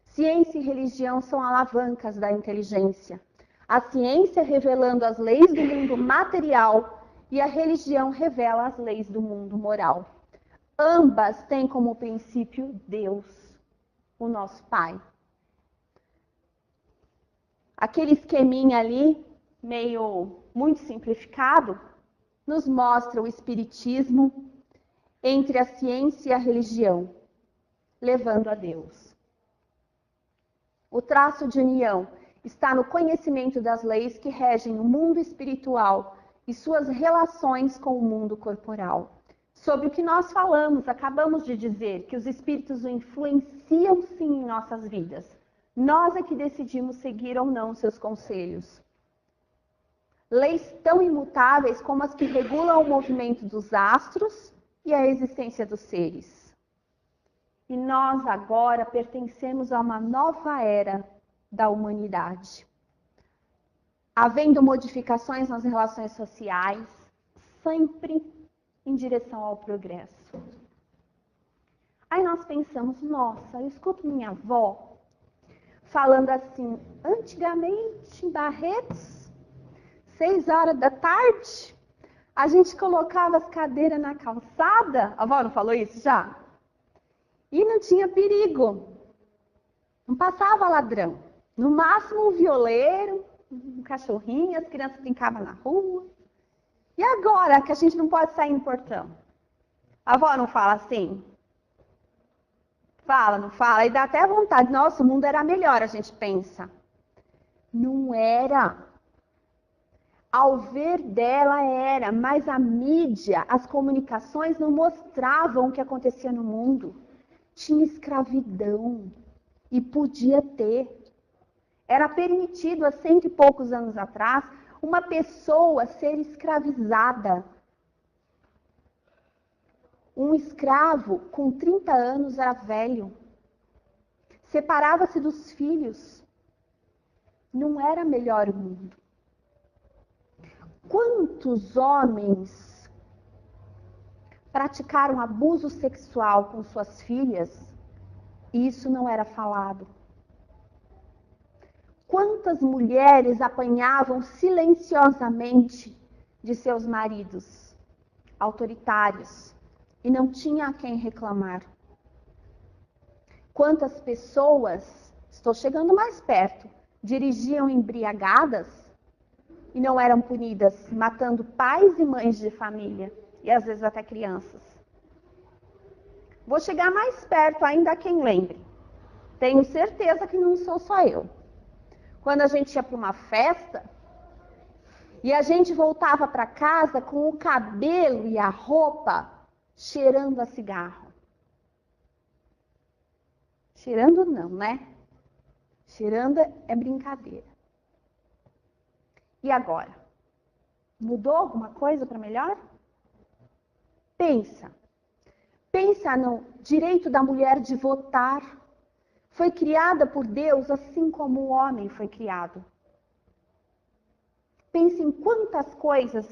Ciência e religião são alavancas da inteligência. A ciência revelando as leis do mundo material e a religião revela as leis do mundo moral. Ambas têm como princípio Deus, o nosso Pai. Aquele esqueminha ali, muito simplificado, nos mostra o espiritismo entre a ciência e a religião, levando a Deus. O traço de união está no conhecimento das leis que regem o mundo espiritual e suas relações com o mundo corporal. Sobre o que nós falamos, acabamos de dizer que os espíritos o influenciam sim em nossas vidas. Nós é que decidimos seguir ou não seus conselhos. Leis tão imutáveis como as que regulam o movimento dos astros e a existência dos seres. E nós agora pertencemos a uma nova era da humanidade. Havendo modificações nas relações sociais, sempre em direção ao progresso. Aí nós pensamos, nossa, eu escuto minha avó falando assim, antigamente em Barretos, 6 horas da tarde, a gente colocava as cadeiras na calçada, a avó não falou isso já? E não tinha perigo, não passava ladrão, no máximo um violeiro, um cachorrinho, as crianças brincavam na rua. E agora que a gente não pode sair no portão? A avó não fala assim? Fala, não fala? E dá até vontade. Nossa, o mundo era melhor, a gente pensa. Não era. Ao ver dela era, mas a mídia, as comunicações não mostravam o que acontecia no mundo. Tinha escravidão e podia ter. Era permitido há 100 e poucos anos atrás uma pessoa ser escravizada. Um escravo com 30 anos era velho. Separava-se dos filhos. Não era melhor o mundo. Quantos homens praticaram abuso sexual com suas filhas e isso não era falado? Quantas mulheres apanhavam silenciosamente de seus maridos autoritários e não tinha a quem reclamar? Quantas pessoas, estou chegando mais perto, dirigiam embriagadas e não eram punidas, matando pais e mães de família e às vezes até crianças? Vou chegar mais perto ainda a quem lembre. Tenho certeza que não sou só eu. Quando a gente ia para uma festa e a gente voltava para casa com o cabelo e a roupa cheirando a cigarro. Cheirando não, né? Cheirando é brincadeira. E agora? Mudou alguma coisa para melhor? Pensa no direito da mulher de votar. Foi criada por Deus assim como o homem foi criado. Pense em quantas coisas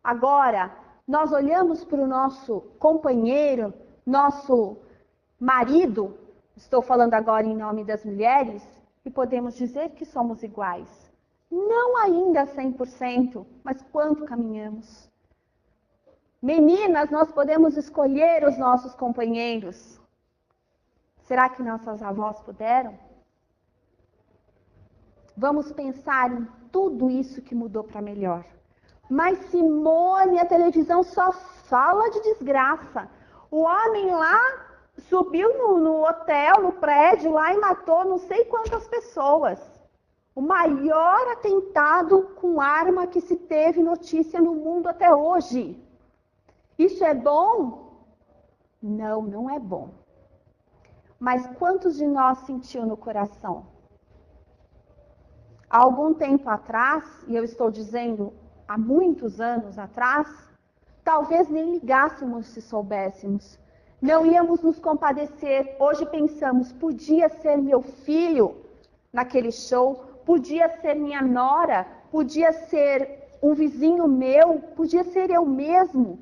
agora nós olhamos para o nosso companheiro, nosso marido, estou falando agora em nome das mulheres, e podemos dizer que somos iguais. Não ainda 100%, mas quanto caminhamos. Meninas, nós podemos escolher os nossos companheiros. Será que nossas avós puderam? Vamos pensar em tudo isso que mudou para melhor. Mas Simone, a televisão só fala de desgraça. O homem lá subiu no hotel, no prédio lá e matou não sei quantas pessoas. O maior atentado com arma que se teve notícia no mundo até hoje. Isso é bom? Não, não é bom. Mas quantos de nós sentiu no coração? Há algum tempo atrás, e eu estou dizendo há muitos anos atrás, talvez nem ligássemos se soubéssemos. Não íamos nos compadecer. Hoje pensamos, podia ser meu filho naquele show, podia ser minha nora, podia ser um vizinho meu, podia ser eu mesmo.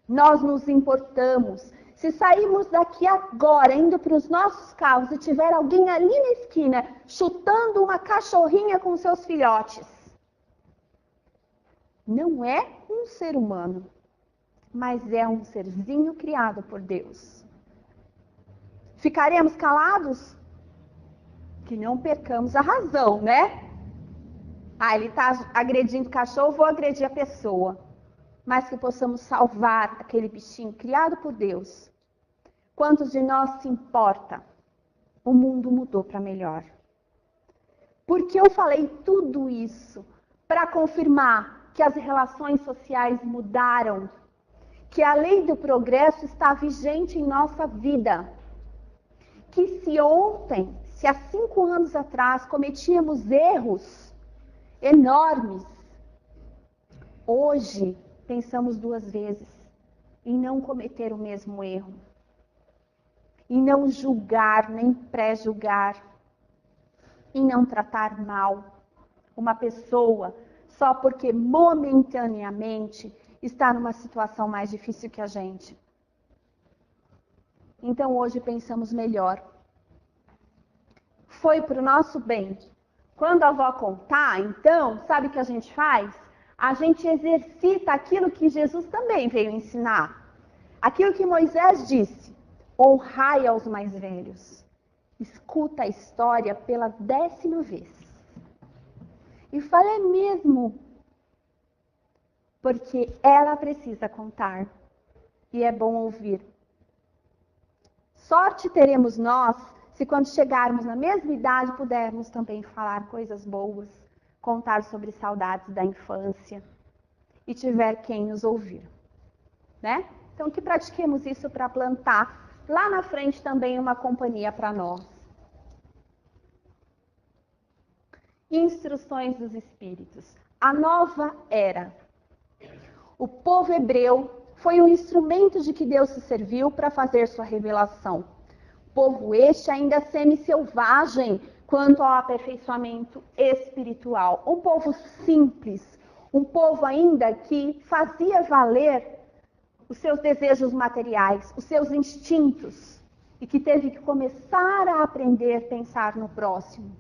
Nós nos importamos. Se sairmos daqui agora, indo para os nossos carros, e tiver alguém ali na esquina chutando uma cachorrinha com seus filhotes, não é um ser humano, mas é um serzinho criado por Deus. Ficaremos calados? Que não percamos a razão, né? Ele está agredindo o cachorro, vou agredir a pessoa. Mas que possamos salvar aquele bichinho criado por Deus. Quantos de nós se importa? O mundo mudou para melhor. Porque eu falei tudo isso para confirmar que as relações sociais mudaram, que a lei do progresso está vigente em nossa vida. Que se ontem, se há 5 anos atrás cometíamos erros enormes, hoje pensamos 2 vezes em não cometer o mesmo erro, em não julgar, nem pré-julgar, em não tratar mal uma pessoa só porque momentaneamente está numa situação mais difícil que a gente. Então hoje pensamos melhor. Foi para o nosso bem. Quando a avó contar, então, sabe o que a gente faz? A gente exercita aquilo que Jesus também veio ensinar. Aquilo que Moisés disse, honrai aos mais velhos. Escuta a história pela 10ª vez. E fala, é mesmo? Porque ela precisa contar. E é bom ouvir. Sorte teremos nós se quando chegarmos na mesma idade pudermos também falar coisas boas, contar sobre saudades da infância e tiver quem nos ouvir, né? Então que pratiquemos isso para plantar lá na frente também uma companhia para nós. Instruções dos Espíritos. A nova era. O povo hebreu foi um instrumento de que Deus se serviu para fazer sua revelação. Povo este ainda semi-selvagem quanto ao aperfeiçoamento espiritual. Um povo simples, um povo ainda que fazia valer os seus desejos materiais, os seus instintos, e que teve que começar a aprender a pensar no próximo.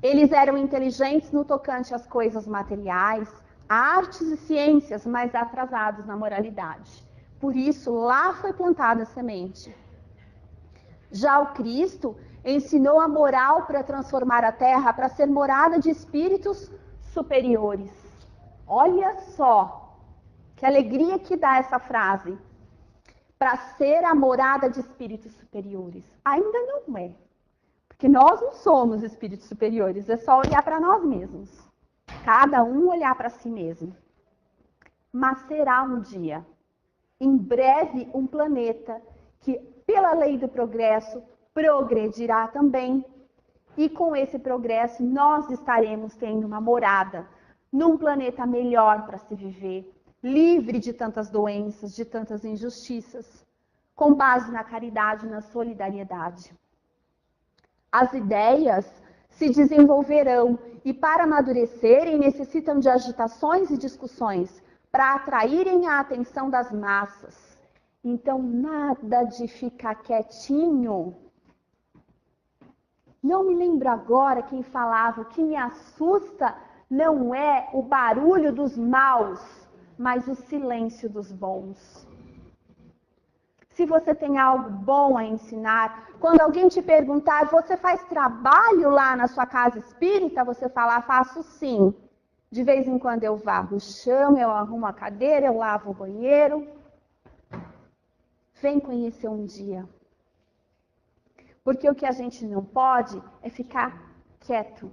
Eles eram inteligentes no tocante às coisas materiais, artes e ciências, mas atrasados na moralidade. Por isso, lá foi plantada a semente. Já o Cristo ensinou a moral para transformar a terra, para ser morada de espíritos superiores. Olha só, que alegria que dá essa frase. Para ser a morada de espíritos superiores. Ainda não é. Porque nós não somos espíritos superiores, é só olhar para nós mesmos. Cada um olhar para si mesmo. Mas será um dia, em breve, um planeta que, pela lei do progresso, progredirá também. E com esse progresso, nós estaremos tendo uma morada num planeta melhor para se viver, livre de tantas doenças, de tantas injustiças, com base na caridade e na solidariedade. As ideias se desenvolverão e, para amadurecerem, necessitam de agitações e discussões para atraírem a atenção das massas. Então, nada de ficar quietinho. Não me lembro agora quem falava, o que me assusta não é o barulho dos maus, mas o silêncio dos bons. Se você tem algo bom a ensinar, quando alguém te perguntar, você faz trabalho lá na sua casa espírita? Você falar, faço sim. De vez em quando eu varro o chão, eu arrumo a cadeira, eu lavo o banheiro. Vem conhecer um dia. Porque o que a gente não pode é ficar quieto.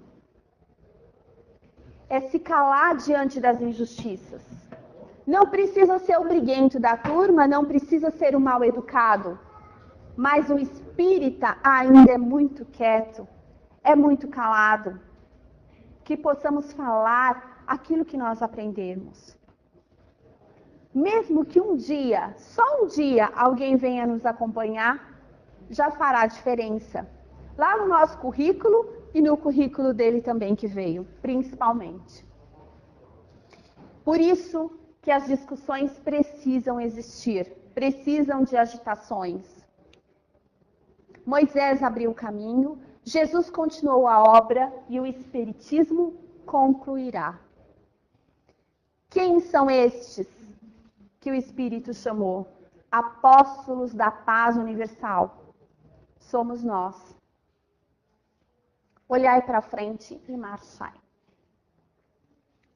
É se calar diante das injustiças. Não precisa ser o briguento da turma, não precisa ser o mal educado. Mas o espírita ainda é muito quieto, é muito calado. Que possamos falar aquilo que nós aprendemos. Mesmo que um dia, só um dia, alguém venha nos acompanhar, já fará diferença. Lá no nosso currículo e no currículo dele também que veio, principalmente. Por isso que as discussões precisam existir, precisam de agitações. Moisés abriu o caminho, Jesus continuou a obra e o Espiritismo concluirá. Quem são estes que o Espírito chamou? Apóstolos da paz universal. Somos nós. Olhai para frente e marchai.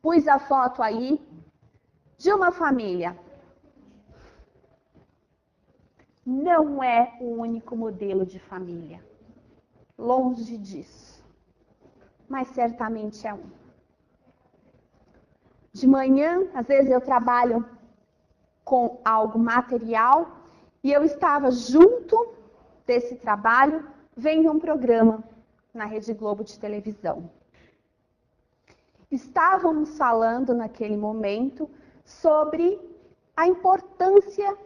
Pus a foto aí de uma família. Não é o único modelo de família. Longe disso. Mas certamente é um. De manhã, às vezes eu trabalho com algo material e eu estava junto desse trabalho vendo um programa na Rede Globo de televisão. Estávamos falando naquele momento sobre a importância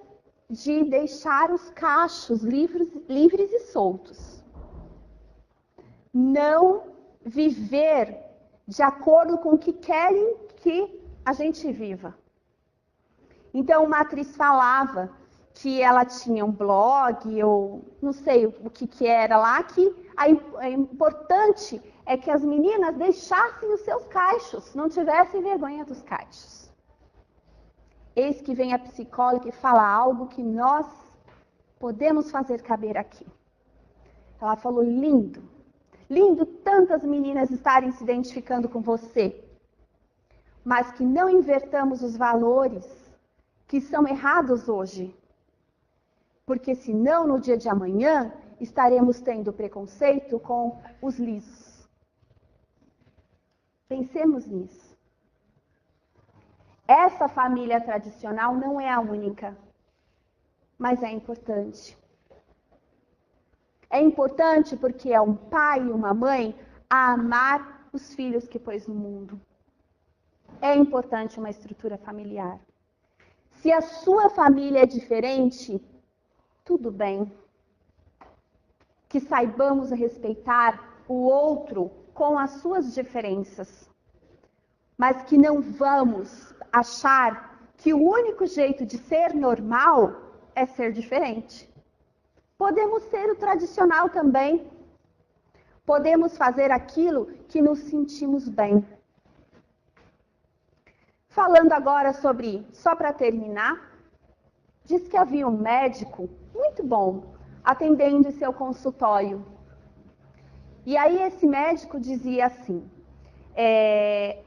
de deixar os cachos livres e soltos. Não viver de acordo com o que querem que a gente viva. Então, uma atriz falava que ela tinha um blog, ou não sei o que era lá, que a importante é que as meninas deixassem os seus cachos, não tivessem vergonha dos cachos. Eis que vem a psicóloga e fala algo que nós podemos fazer caber aqui. Ela falou, lindo, lindo tantas meninas estarem se identificando com você, mas que não invertamos os valores que são errados hoje. Porque senão, no dia de amanhã, estaremos tendo preconceito com os lisos. Pensemos nisso. Essa família tradicional não é a única, mas é importante. É importante porque é um pai e uma mãe a amar os filhos que pôs no mundo. É importante uma estrutura familiar. Se a sua família é diferente, tudo bem. Que saibamos respeitar o outro com as suas diferenças. Mas que não vamos achar que o único jeito de ser normal é ser diferente. Podemos ser o tradicional também. Podemos fazer aquilo que nos sentimos bem. Falando agora sobre, só para terminar, diz que havia um médico muito bom atendendo em seu consultório. E aí esse médico dizia assim,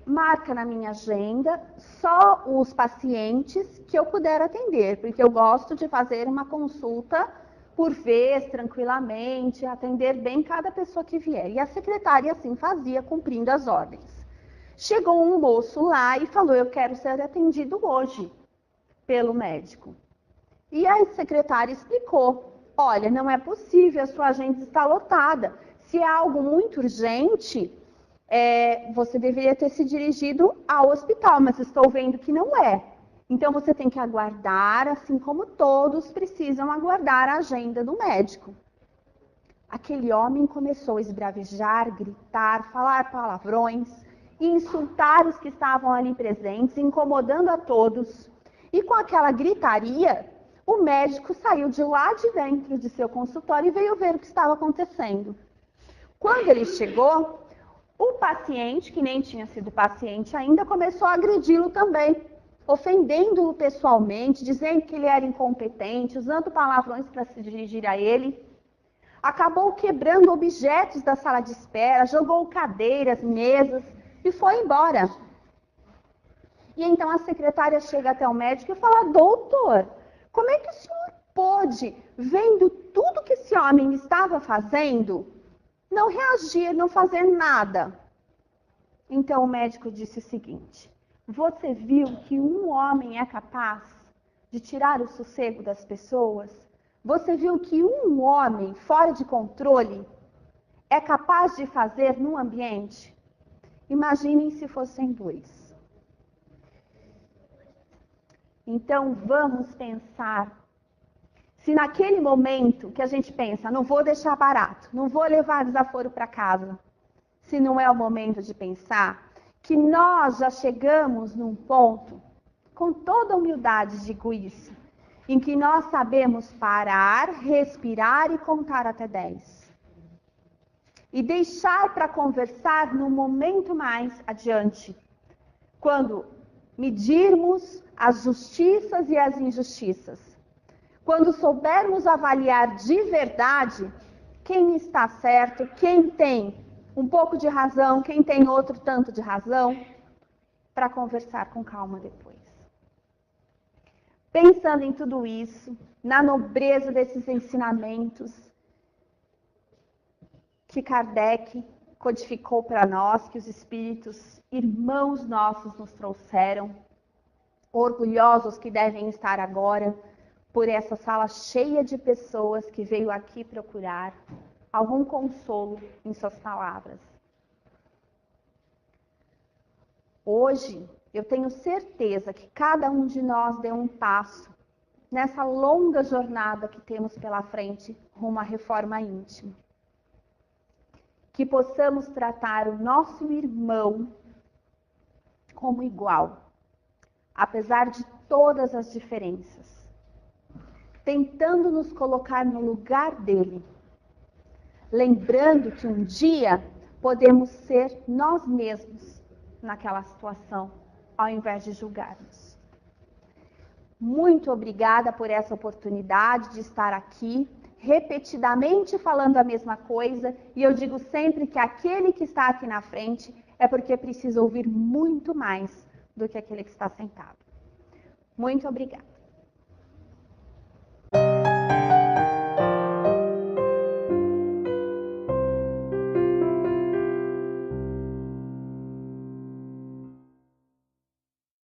marca na minha agenda só os pacientes que eu puder atender, porque eu gosto de fazer uma consulta por vez, tranquilamente, atender bem cada pessoa que vier. E a secretária assim fazia, cumprindo as ordens. Chegou um moço lá e falou, eu quero ser atendido hoje pelo médico. E a secretária explicou, olha, não é possível, a sua agenda está lotada. Se é algo muito urgente, você deveria ter se dirigido ao hospital, mas estou vendo que não é. Então, você tem que aguardar, assim como todos precisam aguardar a agenda do médico. Aquele homem começou a esbravejar, gritar, falar palavrões e insultar os que estavam ali presentes, incomodando a todos. E com aquela gritaria, o médico saiu de lá de dentro de seu consultório e veio ver o que estava acontecendo. Quando ele chegou, o paciente, que nem tinha sido paciente ainda, começou a agredi-lo também, ofendendo-o pessoalmente, dizendo que ele era incompetente, usando palavrões para se dirigir a ele. Acabou quebrando objetos da sala de espera, jogou cadeiras, mesas e foi embora. E então a secretária chega até o médico e fala, doutor, como é que o senhor pôde, vendo tudo que esse homem estava fazendo, não reagir, não fazer nada? Então o médico disse o seguinte, você viu que um homem é capaz de tirar o sossego das pessoas? Você viu que um homem fora de controle é capaz de fazer num ambiente? Imaginem se fossem dois. Então vamos pensar, se naquele momento que a gente pensa, não vou deixar barato, não vou levar desaforo para casa, se não é o momento de pensar que nós já chegamos num ponto, com toda humildade digo isso, em que nós sabemos parar, respirar e contar até 10. E deixar para conversar no momento mais adiante, quando medirmos as justiças e as injustiças. Quando soubermos avaliar de verdade quem está certo, quem tem um pouco de razão, quem tem outro tanto de razão, para conversar com calma depois. Pensando em tudo isso, na nobreza desses ensinamentos que Kardec codificou para nós, que os espíritos irmãos nossos nos trouxeram, orgulhosos que devem estar agora por essa sala cheia de pessoas que veio aqui procurar algum consolo em suas palavras. Hoje, eu tenho certeza que cada um de nós deu um passo nessa longa jornada que temos pela frente rumo à reforma íntima. Que possamos tratar o nosso irmão como igual, apesar de todas as diferenças, tentando nos colocar no lugar dele, lembrando que um dia podemos ser nós mesmos naquela situação, ao invés de julgarmos. Muito obrigada por essa oportunidade de estar aqui, repetidamente falando a mesma coisa, e eu digo sempre que aquele que está aqui na frente é porque precisa ouvir muito mais do que aquele que está sentado. Muito obrigada.